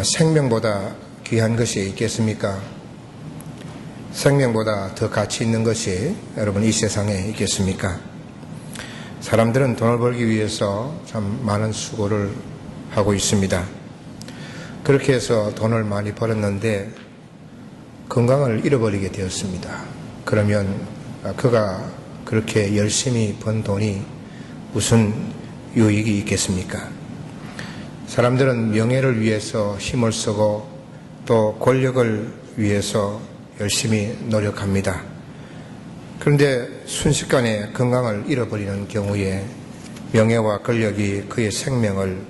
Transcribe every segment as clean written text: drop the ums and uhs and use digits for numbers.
생명보다 귀한 것이 있겠습니까? 생명보다 더 가치 있는 것이 여러분 이 세상에 있겠습니까? 사람들은 돈을 벌기 위해서 참 많은 수고를 하고 있습니다. 그렇게 해서 돈을 많이 벌었는데 건강을 잃어버리게 되었습니다. 그러면 그가 그렇게 열심히 번 돈이 무슨 유익이 있겠습니까? 사람들은 명예를 위해서 힘을 쓰고 또 권력을 위해서 열심히 노력합니다. 그런데 순식간에 건강을 잃어버리는 경우에 명예와 권력이 그의 생명을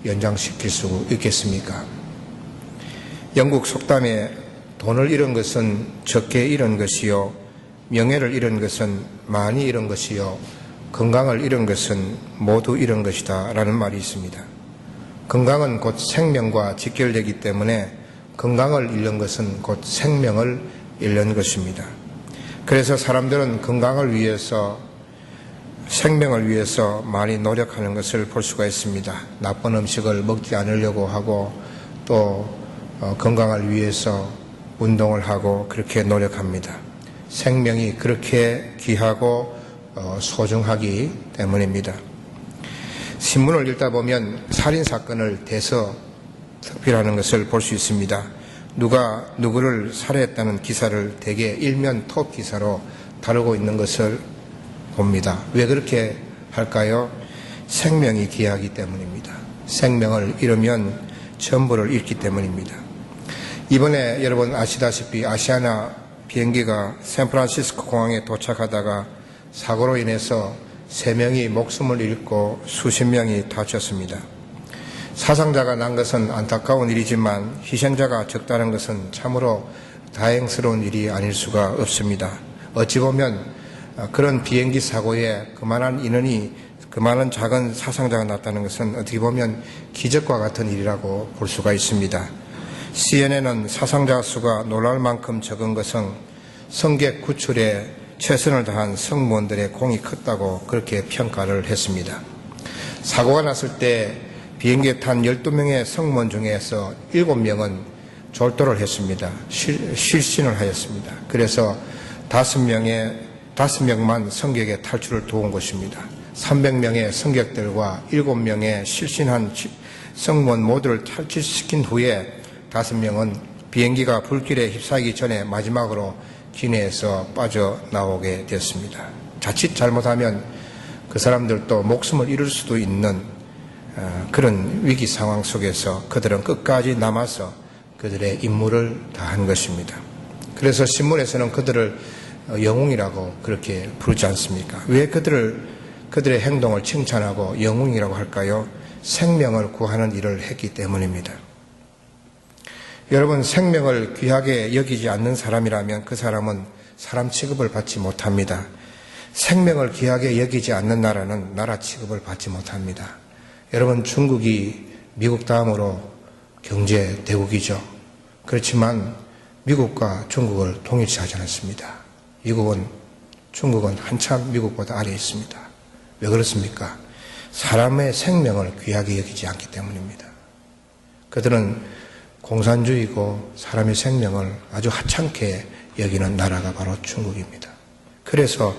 연장시킬 수 있겠습니까? 영국 속담에 돈을 잃은 것은 적게 잃은 것이요, 명예를 잃은 것은 많이 잃은 것이요, 건강을 잃은 것은 모두 잃은 것이다 라는 말이 있습니다. 건강은 곧 생명과 직결되기 때문에 건강을 잃는 것은 곧 생명을 잃는 것입니다. 그래서 사람들은 건강을 위해서, 생명을 위해서 많이 노력하는 것을 볼 수가 있습니다. 나쁜 음식을 먹지 않으려고 하고 또 건강을 위해서 운동을 하고 그렇게 노력합니다. 생명이 그렇게 귀하고 소중하기 때문입니다. 신문을 읽다 보면 살인사건을 대서특필하는 것을 볼 수 있습니다. 누가 누구를 살해했다는 기사를 대개 일면 톱 기사로 다루고 있는 것을 봅니다. 왜 그렇게 할까요? 생명이 귀하기 때문입니다. 생명을 잃으면 전부를 잃기 때문입니다. 이번에 여러분 아시다시피 아시아나 비행기가 샌프란시스코 공항에 도착하다가 사고로 인해서 3명이 목숨을 잃고 수십 명이 다쳤습니다. 사상자가 난 것은 안타까운 일이지만 희생자가 적다는 것은 참으로 다행스러운 일이 아닐 수가 없습니다. 어찌 보면 그런 비행기 사고에 그만한 인원이, 그만한 작은 사상자가 났다는 것은 어떻게 보면 기적과 같은 일이라고 볼 수가 있습니다. CNN은 사상자 수가 놀랄 만큼 적은 것은 성객 구출에 최선을 다한 승무원들의 공이 컸다고 그렇게 평가를 했습니다. 사고가 났을 때 비행기에 탄 12명의 승무원 중에서 7명은 졸도를 했습니다. 실신을 하였습니다. 그래서 5명만 승객의 탈출을 도운 것입니다. 300명의 승객들과 7명의 실신한 승무원 모두를 탈출시킨 후에 5명은 비행기가 불길에 휩싸이기 전에 마지막으로 기내에서 빠져나오게 되었습니다. 자칫 잘못하면 그 사람들도 목숨을 잃을 수도 있는 그런 위기 상황 속에서 그들은 끝까지 남아서 그들의 임무를 다한 것입니다. 그래서 신문에서는 그들을 영웅이라고 그렇게 부르지 않습니까? 왜 그들의 행동을 칭찬하고 영웅이라고 할까요? 생명을 구하는 일을 했기 때문입니다. 여러분, 생명을 귀하게 여기지 않는 사람이라면 그 사람은 사람 취급을 받지 못합니다. 생명을 귀하게 여기지 않는 나라는 나라 취급을 받지 못합니다. 여러분, 중국이 미국 다음으로 경제 대국이죠. 그렇지만 미국과 중국을 동일시하지 않았습니다. 중국은 한참 미국보다 아래에 있습니다. 왜 그렇습니까? 사람의 생명을 귀하게 여기지 않기 때문입니다. 그들은 공산주의고 사람의 생명을 아주 하찮게 여기는 나라가 바로 중국입니다. 그래서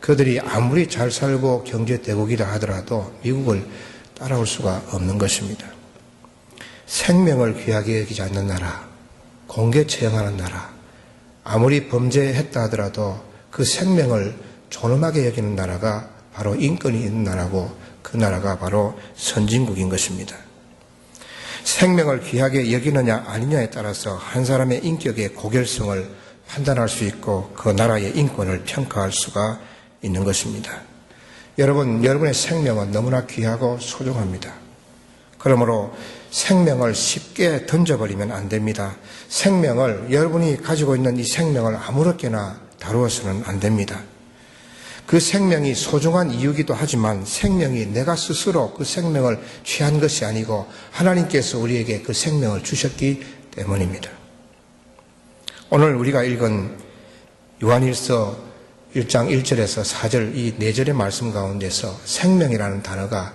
그들이 아무리 잘 살고 경제 대국이라 하더라도 미국을 따라올 수가 없는 것입니다. 생명을 귀하게 여기지 않는 나라, 공개 처형하는 나라, 아무리 범죄했다 하더라도 그 생명을 존엄하게 여기는 나라가 바로 인권이 있는 나라고 그 나라가 바로 선진국인 것입니다. 생명을 귀하게 여기느냐 아니냐에 따라서 한 사람의 인격의 고결성을 판단할 수 있고 그 나라의 인권을 평가할 수가 있는 것입니다. 여러분의 생명은 너무나 귀하고 소중합니다. 그러므로 생명을 쉽게 던져버리면 안 됩니다. 여러분이 가지고 있는 이 생명을 아무렇게나 다루어서는 안 됩니다. 그 생명이 소중한 이유기도 하지만 생명이 내가 스스로 그 생명을 취한 것이 아니고 하나님께서 우리에게 그 생명을 주셨기 때문입니다. 오늘 우리가 읽은 요한일서 1장 1절에서 4절 이 4절의 말씀 가운데서 생명이라는 단어가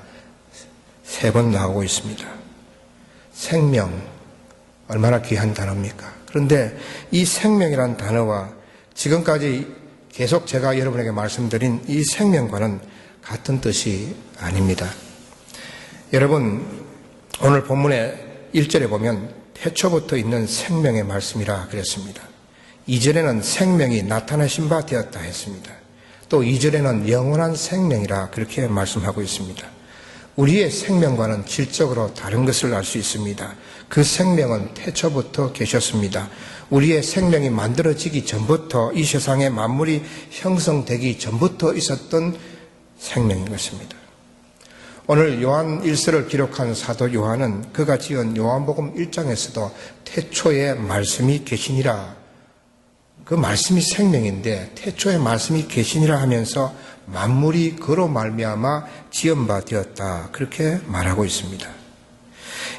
3번 나오고 있습니다. 생명, 얼마나 귀한 단어입니까? 그런데 이 생명이라는 단어와 지금까지 계속 제가 여러분에게 말씀드린 이 생명과는 같은 뜻이 아닙니다. 여러분, 오늘 본문의 1절에 보면 태초부터 있는 생명의 말씀이라 그랬습니다. 2절에는 생명이 나타나신 바 되었다 했습니다. 또 2절에는 영원한 생명이라 그렇게 말씀하고 있습니다. 우리의 생명과는 질적으로 다른 것을 알 수 있습니다. 그 생명은 태초부터 계셨습니다. 우리의 생명이 만들어지기 전부터, 이 세상에 만물이 형성되기 전부터 있었던 생명인 것입니다. 오늘 요한 1서를 기록한 사도 요한은 그가 지은 요한복음 1장에서도 태초에 말씀이 계시니라, 그 말씀이 생명인데 태초에 말씀이 계시니라 하면서 만물이 그로 말미암아 지은 바 되었다, 그렇게 말하고 있습니다.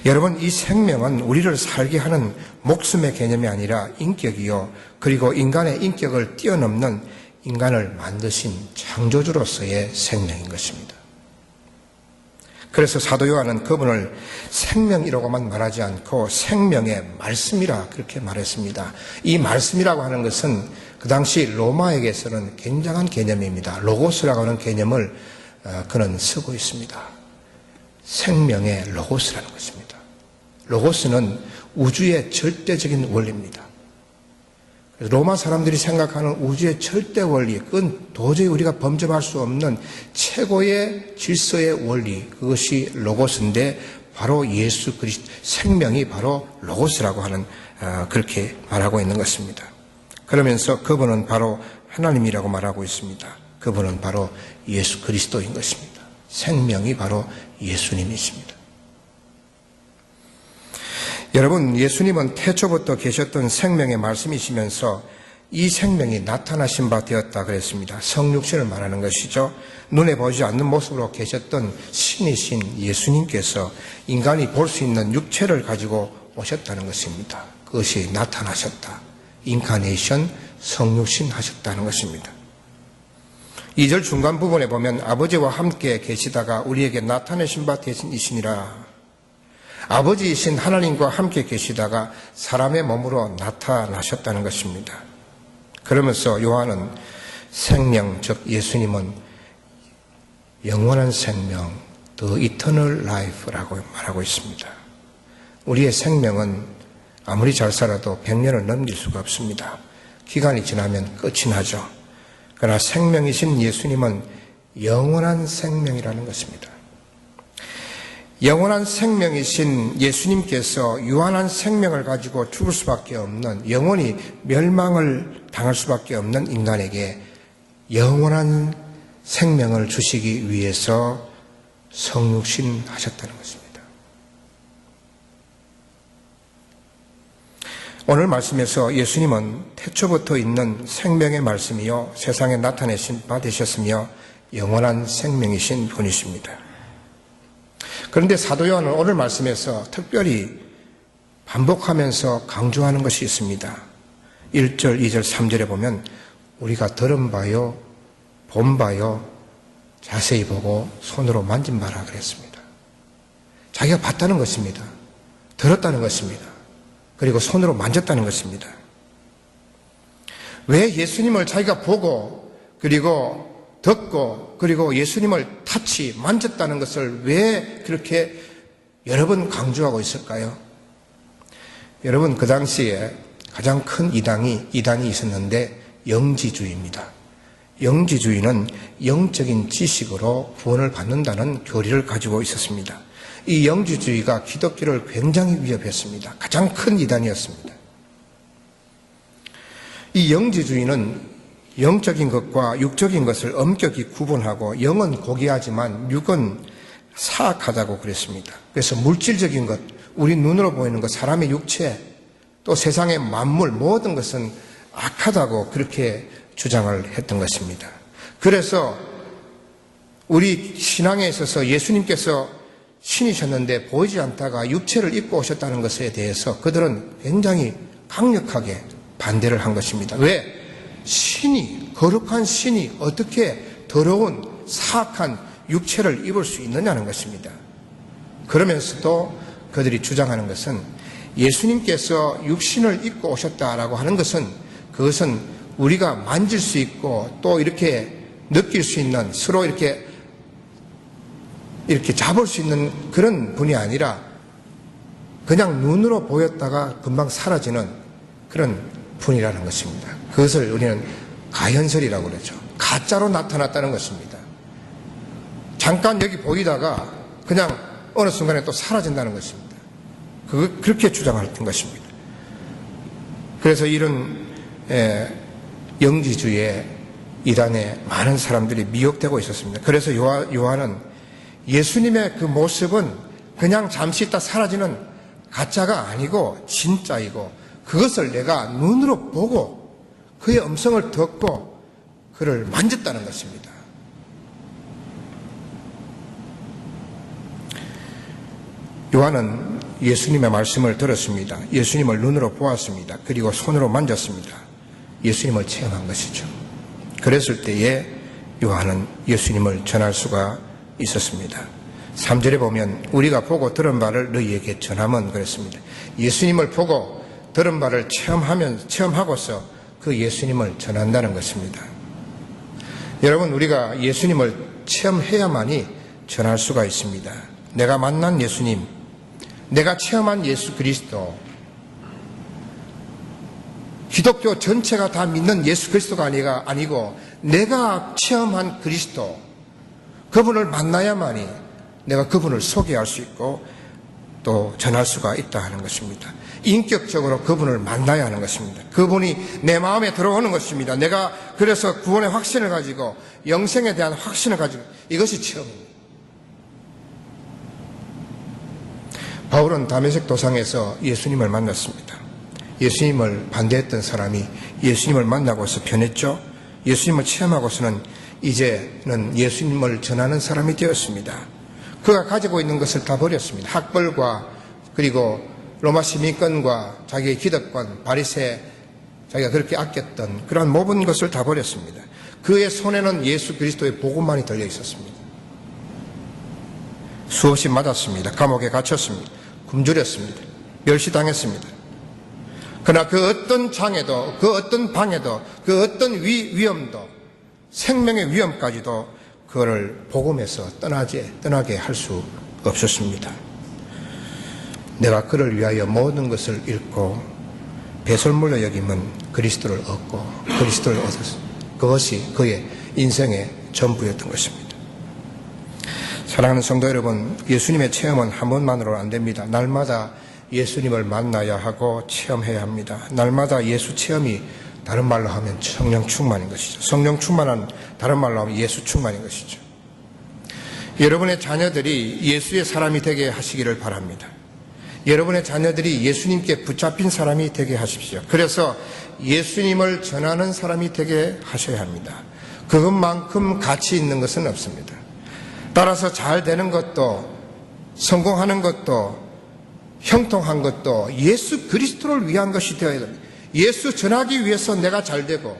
여러분, 이 생명은 우리를 살게 하는 목숨의 개념이 아니라 인격이요, 그리고 인간의 인격을 뛰어넘는 인간을 만드신 창조주로서의 생명인 것입니다. 그래서 사도 요한은 그분을 생명이라고만 말하지 않고 생명의 말씀이라 그렇게 말했습니다. 이 말씀이라고 하는 것은 그 당시 로마에게서는 굉장한 개념입니다. 로고스라고 하는 개념을 그는 쓰고 있습니다. 생명의 로고스라는 것입니다. 로고스는 우주의 절대적인 원리입니다. 로마 사람들이 생각하는 우주의 절대 원리, 그건 도저히 우리가 범접할 수 없는 최고의 질서의 원리, 그것이 로고스인데 바로 예수 그리스도, 생명이 바로 로고스라고 하는, 그렇게 말하고 있는 것입니다. 그러면서 그분은 바로 하나님이라고 말하고 있습니다. 그분은 바로 예수 그리스도인 것입니다. 생명이 바로 예수님이십니다. 여러분, 예수님은 태초부터 계셨던 생명의 말씀이시면서 이 생명이 나타나신 바 되었다 그랬습니다. 성육신을 말하는 것이죠. 눈에 보이지 않는 모습으로 계셨던 신이신 예수님께서 인간이 볼 수 있는 육체를 가지고 오셨다는 것입니다. 그것이 나타나셨다. 인카네이션, 성육신 하셨다는 것입니다. 2절 중간 부분에 보면 아버지와 함께 계시다가 우리에게 나타내신 바 되시니라. 아버지이신 하나님과 함께 계시다가 사람의 몸으로 나타나셨다는 것입니다. 그러면서 요한은 생명, 즉 예수님은 영원한 생명, The Eternal Life라고 말하고 있습니다. 우리의 생명은 아무리 잘 살아도 100년을 넘길 수가 없습니다. 기간이 지나면 끝이 나죠. 그러나 생명이신 예수님은 영원한 생명이라는 것입니다. 영원한 생명이신 예수님께서 유한한 생명을 가지고 죽을 수밖에 없는, 영원히 멸망을 당할 수밖에 없는 인간에게 영원한 생명을 주시기 위해서 성육신 하셨다는 것입니다. 오늘 말씀에서 예수님은 태초부터 있는 생명의 말씀이요 세상에 나타내신 바 되셨으며 영원한 생명이신 분이십니다. 그런데 사도 요한은 오늘 말씀에서 특별히 반복하면서 강조하는 것이 있습니다. 1절, 2절, 3절에 보면 우리가 들은 바요, 본 바요, 자세히 보고 손으로 만진 바라 그랬습니다. 자기가 봤다는 것입니다. 들었다는 것입니다. 그리고 손으로 만졌다는 것입니다. 왜 예수님을 자기가 보고 그리고 듣고 그리고 예수님을 만졌다는 것을 왜 그렇게 여러 번 강조하고 있을까요? 여러분, 그 당시에 가장 큰 이단이 있었는데 영지주의입니다. 영지주의는 영적인 지식으로 구원을 받는다는 교리를 가지고 있었습니다. 이 영지주의가 기독교를 굉장히 위협했습니다. 가장 큰 이단이었습니다. 이 영지주의는 영적인 것과 육적인 것을 엄격히 구분하고 영은 고귀하지만 육은 사악하다고 그랬습니다. 그래서 물질적인 것, 우리 눈으로 보이는 것, 사람의 육체, 또 세상의 만물, 모든 것은 악하다고 그렇게 주장을 했던 것입니다. 그래서 우리 신앙에 있어서 예수님께서 신이셨는데 보이지 않다가 육체를 입고 오셨다는 것에 대해서 그들은 굉장히 강력하게 반대를 한 것입니다. 왜? 신이, 거룩한 신이 어떻게 더러운 사악한 육체를 입을 수 있느냐는 것입니다. 그러면서도 그들이 주장하는 것은 예수님께서 육신을 입고 오셨다라고 하는 것은 그것은 우리가 만질 수 있고 또 이렇게 느낄 수 있는 서로 이렇게 잡을 수 있는 그런 분이 아니라 그냥 눈으로 보였다가 금방 사라지는 그런 분이라는 것입니다. 그것을 우리는 가현설이라고 그러죠. 가짜로 나타났다는 것입니다. 잠깐 여기 보이다가 그냥 어느 순간에 또 사라진다는 것입니다. 그렇게 주장했던 것입니다. 그래서 이런 영지주의 이단에 많은 사람들이 미혹되고 있었습니다. 그래서 요한은 예수님의 그 모습은 그냥 잠시 있다 사라지는 가짜가 아니고 진짜이고 그것을 내가 눈으로 보고 그의 음성을 듣고 그를 만졌다는 것입니다. 요한은 예수님의 말씀을 들었습니다. 예수님을 눈으로 보았습니다. 그리고 손으로 만졌습니다. 예수님을 체험한 것이죠. 그랬을 때에 요한은 예수님을 전할 수가 있었습니다. 3절에 보면 우리가 보고 들은 바를 너희에게 전함은 그랬습니다. 예수님을 보고 들은 바를 체험하고서 그 예수님을 전한다는 것입니다. 여러분, 우리가 예수님을 체험해야만이 전할 수가 있습니다. 내가 만난 예수님, 내가 체험한 예수 그리스도, 기독교 전체가 다 믿는 예수 그리스도가 아니고 내가 체험한 그리스도, 그분을 만나야만이 내가 그분을 소개할 수 있고 또 전할 수가 있다 하는 것입니다. 인격적으로 그분을 만나야 하는 것입니다. 그분이 내 마음에 들어오는 것입니다. 내가 그래서 구원의 확신을 가지고 영생에 대한 확신을 가지고 이것이 체험입니다. 바울은 다메섹 도상에서 예수님을 만났습니다. 예수님을 반대했던 사람이 예수님을 만나고서 변했죠. 예수님을 체험하고서는 이제는 예수님을 전하는 사람이 되었습니다. 그가 가지고 있는 것을 다 버렸습니다. 학벌과 그리고 로마 시민권과 자기의 기득권, 바리새, 자기가 그렇게 아꼈던 그러한 모든 것을 다 버렸습니다. 그의 손에는 예수 그리스도의 복음만이 들려 있었습니다. 수없이 맞았습니다. 감옥에 갇혔습니다. 굶주렸습니다. 멸시당했습니다. 그러나 그 어떤 장애도, 그 어떤 방해도, 그 어떤 위험도, 생명의 위험까지도 그를 복음에서 떠나게 할 수 없었습니다. 내가 그를 위하여 모든 것을 잃고 배설물로 여기면 그리스도를 얻고 그리스도를 얻었습니다. 그것이 그의 인생의 전부였던 것입니다. 사랑하는 성도 여러분, 예수님의 체험은 한 번만으로는 안 됩니다. 날마다 예수님을 만나야 하고 체험해야 합니다. 날마다 예수 체험이 다른 말로 하면 성령 충만인 것이죠. 성령 충만한 다른 말로 하면 예수 충만인 것이죠. 여러분의 자녀들이 예수의 사람이 되게 하시기를 바랍니다. 여러분의 자녀들이 예수님께 붙잡힌 사람이 되게 하십시오. 그래서 예수님을 전하는 사람이 되게 하셔야 합니다. 그것만큼 가치 있는 것은 없습니다. 따라서 잘 되는 것도 성공하는 것도 형통한 것도 예수 그리스도를 위한 것이 되어야 됩니다. 예수 전하기 위해서 내가 잘 되고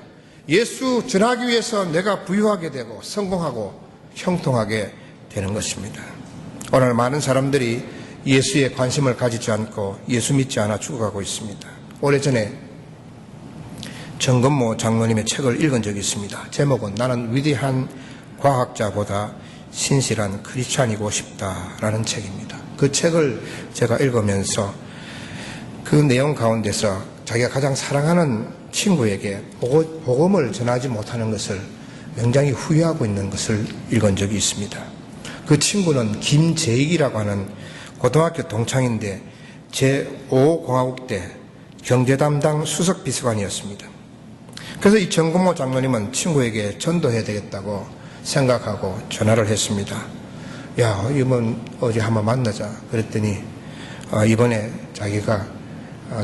예수 전하기 위해서 내가 부유하게 되고 성공하고 형통하게 되는 것입니다. 오늘 많은 사람들이 예수에 관심을 가지지 않고 예수 믿지 않아 죽어가고 있습니다. 오래전에 정건모 장로님의 책을 읽은 적이 있습니다. 제목은 나는 위대한 과학자보다 신실한 크리스찬이고 싶다라는 책입니다. 그 책을 제가 읽으면서 그 내용 가운데서 자기가 가장 사랑하는 친구에게 복음을 전하지 못하는 것을 굉장히 후회하고 있는 것을 읽은 적이 있습니다. 그 친구는 김재익이라고 하는 고등학교 동창인데 제5공화국대 경제담당 수석비서관이었습니다. 그래서 이 정건모 장로님은 친구에게 전도해야 되겠다고 생각하고 전화를 했습니다. 야, 이번 어제 한번 만나자. 그랬더니 이번에 자기가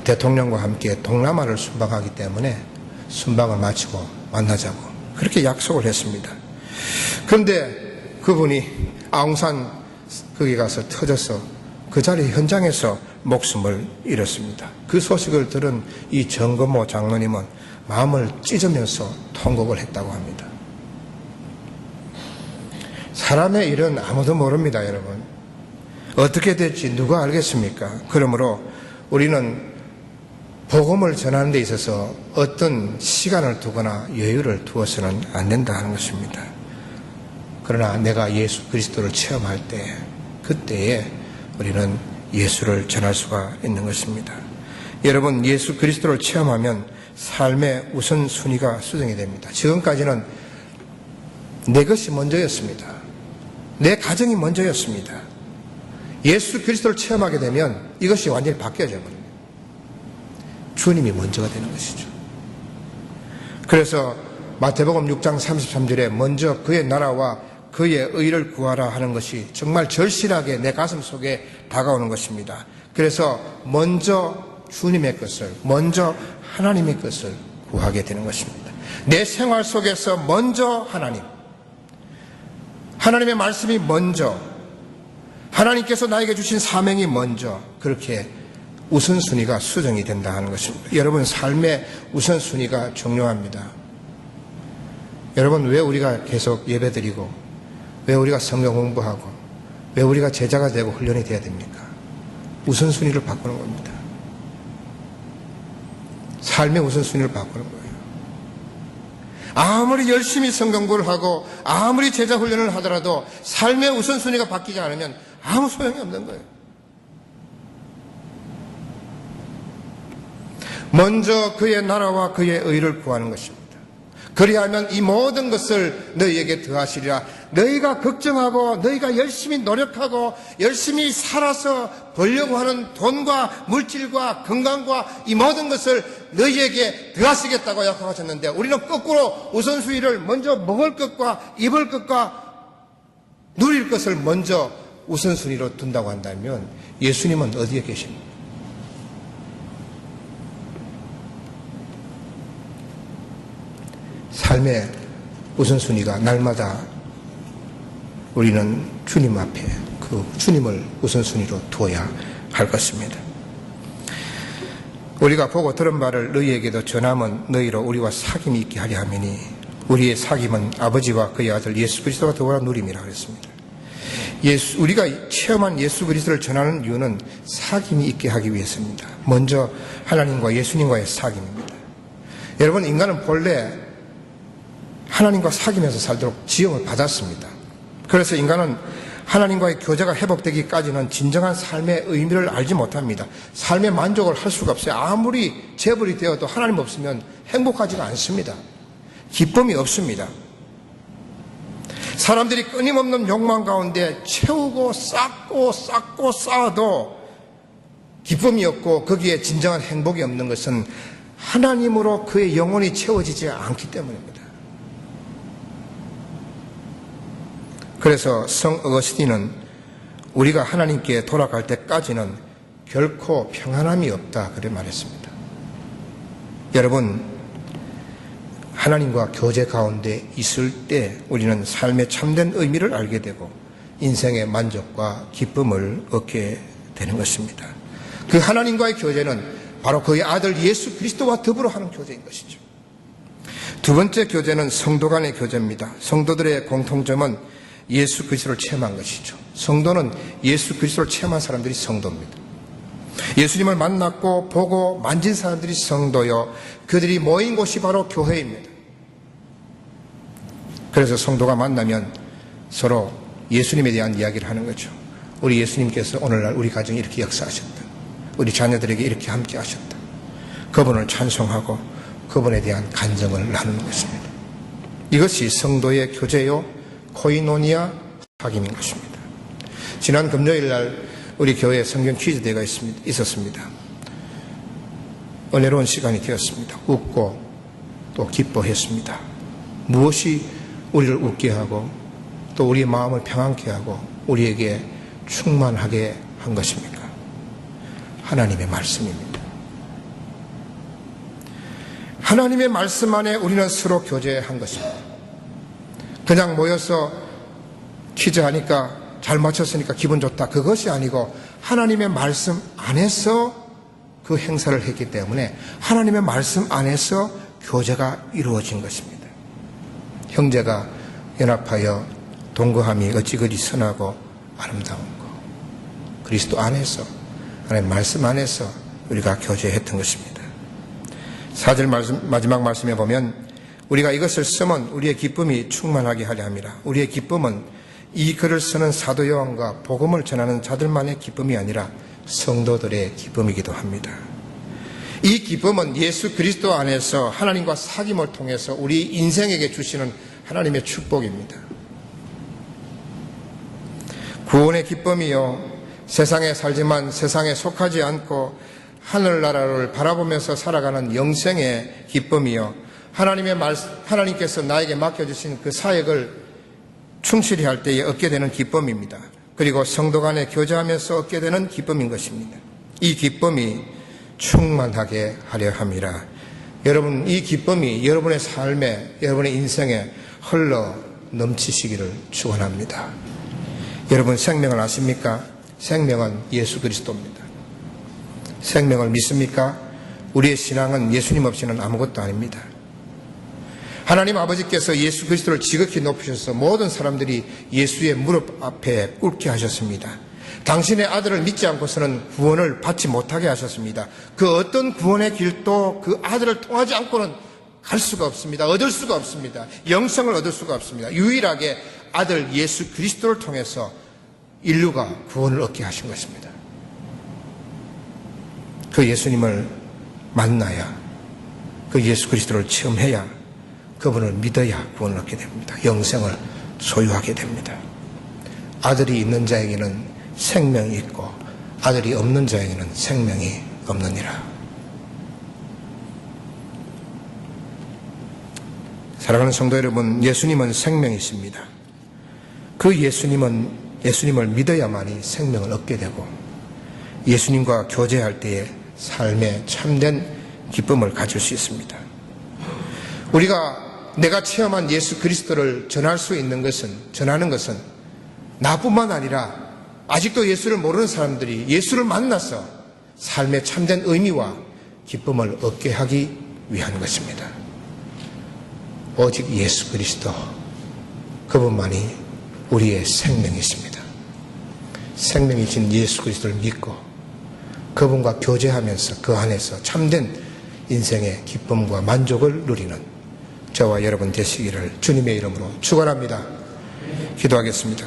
대통령과 함께 동남아를 순방하기 때문에 순방을 마치고 만나자고 그렇게 약속을 했습니다. 그런데 그분이 아웅산 거기 가서 터져서 그 자리 현장에서 목숨을 잃었습니다. 그 소식을 들은 이 정건모 장로님은 마음을 찢으면서 통곡을 했다고 합니다. 사람의 일은 아무도 모릅니다, 여러분. 어떻게 될지 누가 알겠습니까? 그러므로 우리는 복음을 전하는 데 있어서 어떤 시간을 두거나 여유를 두어서는 안 된다 하는 것입니다. 그러나 내가 예수 그리스도를 체험할 때, 그때에 우리는 예수를 전할 수가 있는 것입니다. 여러분, 예수 그리스도를 체험하면 삶의 우선순위가 수정이 됩니다. 지금까지는 내 것이 먼저였습니다. 내 가정이 먼저였습니다. 예수 그리스도를 체험하게 되면 이것이 완전히 바뀌어져 버립니다. 주님이 먼저가 되는 것이죠. 그래서 마태복음 6장 33절에 먼저 그의 나라와 그의 의를 구하라 하는 것이 정말 절실하게 내 가슴 속에 다가오는 것입니다. 그래서 먼저 주님의 것을, 먼저 하나님의 것을 구하게 되는 것입니다. 내 생활 속에서 먼저 하나님의 말씀이 먼저, 하나님께서 나에게 주신 사명이 먼저, 그렇게 우선순위가 수정이 된다 하는 것입니다. 여러분, 삶의 우선순위가 중요합니다. 여러분, 왜 우리가 계속 예배드리고, 왜 우리가 성경 공부하고, 왜 우리가 제자가 되고 훈련이 돼야 됩니까? 우선순위를 바꾸는 겁니다. 삶의 우선순위를 바꾸는 거예요. 아무리 열심히 성경 공부를 하고 아무리 제자 훈련을 하더라도 삶의 우선순위가 바뀌지 않으면 아무 소용이 없는 거예요. 먼저 그의 나라와 그의 의를 구하는 것입니다. 그리하면 이 모든 것을 너희에게 더하시리라. 너희가 걱정하고 너희가 열심히 노력하고 열심히 살아서 벌려고 하는 돈과 물질과 건강과 이 모든 것을 너희에게 더하시겠다고 약속하셨는데, 우리는 거꾸로 우선순위를 먼저 먹을 것과 입을 것과 누릴 것을 먼저 우선순위로 둔다고 한다면 예수님은 어디에 계십니까? 삶의 우선순위가 날마다 우리는 주님 앞에 그 주님을 우선순위로 두어야 할 것입니다. 우리가 보고 들은 바를 너희에게도 전함은 너희로 우리와 사귐이 있게 하려 함이니 우리의 사귐은 아버지와 그의 아들 예수 그리스도가 더불어 누림이라 그랬습니다. 우리가 체험한 예수 그리스도를 전하는 이유는 사귐이 있게 하기 위해서입니다. 먼저 하나님과 예수님과의 사귐입니다. 여러분, 인간은 본래 하나님과 사귐에서 살도록 지음을 받았습니다. 그래서 인간은 하나님과의 교제가 회복되기까지는 진정한 삶의 의미를 알지 못합니다. 삶의 만족을 할 수가 없어요. 아무리 재벌이 되어도 하나님 없으면 행복하지가 않습니다. 기쁨이 없습니다. 사람들이 끊임없는 욕망 가운데 채우고 쌓고 쌓아도 기쁨이 없고 거기에 진정한 행복이 없는 것은 하나님으로 그의 영혼이 채워지지 않기 때문입니다. 그래서 성 어거스틴은 우리가 하나님께 돌아갈 때까지는 결코 평안함이 없다 그래 말했습니다. 여러분, 하나님과 교제 가운데 있을 때 우리는 삶의 참된 의미를 알게 되고 인생의 만족과 기쁨을 얻게 되는 것입니다. 그 하나님과의 교제는 바로 그의 아들 예수 그리스도와 더불어 하는 교제인 것이죠. 두 번째 교제는 성도 간의 교제입니다. 성도들의 공통점은 예수 그리스도를 체험한 것이죠. 성도는 예수 그리스도를 체험한 사람들이 성도입니다. 예수님을 만났고 보고 만진 사람들이 성도요, 그들이 모인 곳이 바로 교회입니다. 그래서 성도가 만나면 서로 예수님에 대한 이야기를 하는 거죠. 우리 예수님께서 오늘날 우리 가정에 이렇게 역사하셨다, 우리 자녀들에게 이렇게 함께 하셨다, 그분을 찬송하고 그분에 대한 간증을 나누는 것입니다. 이것이 성도의 교제요, 코이노니아 사귐인 것입니다. 지난 금요일 날 우리 교회에 성경 퀴즈 대회가 있었습니다. 은혜로운 시간이 되었습니다. 웃고 또 기뻐했습니다. 무엇이 우리를 웃게 하고 또 우리의 마음을 평안케 하고 우리에게 충만하게 한 것입니까? 하나님의 말씀입니다. 하나님의 말씀 안에 우리는 서로 교제한 것입니다. 그냥 모여서 퀴즈하니까 잘 맞췄으니까 기분 좋다, 그것이 아니고 하나님의 말씀 안에서 그 행사를 했기 때문에 하나님의 말씀 안에서 교제가 이루어진 것입니다. 형제가 연합하여 동거함이 어찌 그리 선하고 아름다운 거, 그리스도 안에서, 하나님의 말씀 안에서 우리가 교제했던 것입니다. 4절 마지막 말씀에 보면 우리가 이것을 쓰면 우리의 기쁨이 충만하게 하려 함이라. 우리의 기쁨은 이 글을 쓰는 사도 요한과 복음을 전하는 자들만의 기쁨이 아니라 성도들의 기쁨이기도 합니다. 이 기쁨은 예수 그리스도 안에서 하나님과 사귐을 통해서 우리 인생에게 주시는 하나님의 축복입니다. 구원의 기쁨이요, 세상에 살지만 세상에 속하지 않고 하늘나라를 바라보면서 살아가는 영생의 기쁨이요, 하나님께서 나에게 맡겨주신 그 사역을 충실히 할 때에 얻게 되는 기쁨입니다. 그리고 성도 간에 교제하면서 얻게 되는 기쁨인 것입니다. 이 기쁨이 충만하게 하려 함이라. 여러분, 이 기쁨이 여러분의 삶에, 여러분의 인생에 흘러 넘치시기를 축원합니다. 여러분, 생명을 아십니까? 생명은 예수 그리스도입니다. 생명을 믿습니까? 우리의 신앙은 예수님 없이는 아무것도 아닙니다. 하나님 아버지께서 예수 그리스도를 지극히 높이셔서 모든 사람들이 예수의 무릎 앞에 꿇게 하셨습니다. 당신의 아들을 믿지 않고서는 구원을 받지 못하게 하셨습니다. 그 어떤 구원의 길도 그 아들을 통하지 않고는 갈 수가 없습니다. 얻을 수가 없습니다. 영생을 얻을 수가 없습니다. 유일하게 아들 예수 그리스도를 통해서 인류가 구원을 얻게 하신 것입니다. 그 예수님을 만나야, 그 예수 그리스도를 체험해야, 그분을 믿어야 구원을 얻게 됩니다. 영생을 소유하게 됩니다. 아들이 있는 자에게는 생명이 있고 아들이 없는 자에게는 생명이 없느니라. 사랑하는 성도 여러분, 예수님은 생명이십니다. 그 예수님을 믿어야만이 생명을 얻게 되고 예수님과 교제할 때에 삶의 참된 기쁨을 가질 수 있습니다. 내가 체험한 예수 그리스도를 전하는 것은 나뿐만 아니라 아직도 예수를 모르는 사람들이 예수를 만나서 삶의 참된 의미와 기쁨을 얻게 하기 위한 것입니다. 오직 예수 그리스도, 그분만이 우리의 생명이십니다. 생명이신 예수 그리스도를 믿고 그분과 교제하면서 그 안에서 참된 인생의 기쁨과 만족을 누리는 저와 여러분 되시기를 주님의 이름으로 축원합니다. 기도하겠습니다.